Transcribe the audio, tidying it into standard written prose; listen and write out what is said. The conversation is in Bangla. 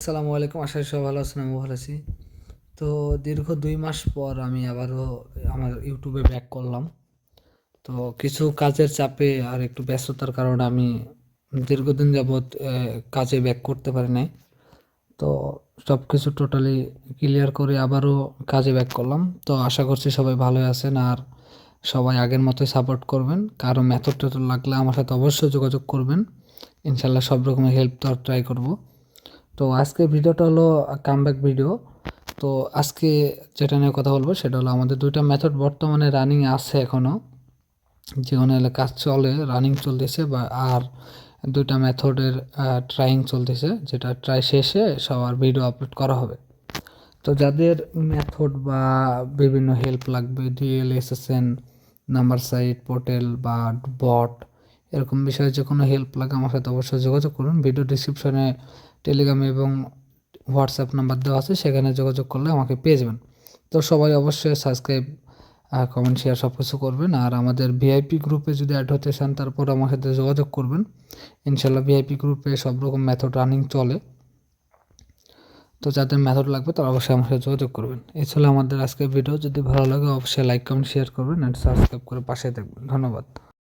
আসসালামু আলাইকুম। আশা করি সবাই ভালো আছেন, আমি ভালো আছি। তো দীর্ঘ ২ মাস পর আমি আবারও আমার ইউটিউবে ব্যাক করলাম। তো কিছু কাজের চাপে আর একটু ব্যস্ততার কারণে আমি দীর্ঘদিন যাবৎ কাজে ব্যাক করতে পারি নাই। তো সব কিছু টোটালি ক্লিয়ার করে আবারও কাজে ব্যাক করলাম। তো আশা করছি সবাই ভালোই আছেন আর সবাই আগের মতোই সাপোর্ট করবেন। কারো মেথড-টেথড লাগলে আমার সাথে অবশ্যই যোগাযোগ করবেন। ইনশাআল্লাহ সব রকমের হেল্প দেওয়ার ট্রাই করব। তো আজকের ভিডিওটা হলো কামব্যাক ভিডিও। তো আজকে যেটা নিয়ে কথা বলবো সেটা হলো আমাদের ২ টা মেথড বর্তমানে রানিং আছে এখনও। যেখানে কাজ চলে, রানিং চলতেছে আর ২ টা মেথডের ট্রাইং চলতেছে, যেটা ট্রাই শেষে সবার ভিডিও আপলোড করা হবে। তো যাদের মেথড বা বিভিন্ন হেল্প লাগবে, DL, SSN, number site, portal বা বট এরকম বিষয়ে যে কোনো হেল্প লাগে আমার সাথে অবশ্যই যোগাযোগ করুন। ভিডিও ডিসক্রিপশনে টেলিগ্রাম এবং হোয়াটসঅ্যাপ নাম্বার দেওয়া আছে, সেখানে যোগাযোগ করলে আমাকে পেয়ে যাবেন। তো সবাই অবশ্যই সাবস্ক্রাইব, কমেন্ট, শেয়ার সব কিছু করবেন। আর আমাদের ভিআইপি গ্রুপে যদি অ্যাড হতে চান তারপর আমার সাথে যোগাযোগ করবেন। ইনশাল্লাহ ভিআইপি গ্রুপে সব রকম মেথড রানিং চলে। তো যাদের মেথড লাগবে তারা অবশ্যই আমার সাথে যোগাযোগ করবেন। এই ছিল আমাদের আজকের ভিডিও। যদি ভালো লাগে অবশ্যই লাইক, কমেন্ট, শেয়ার করবেন আর সাবস্ক্রাইব করে পাশে থাকবেন। ধন্যবাদ।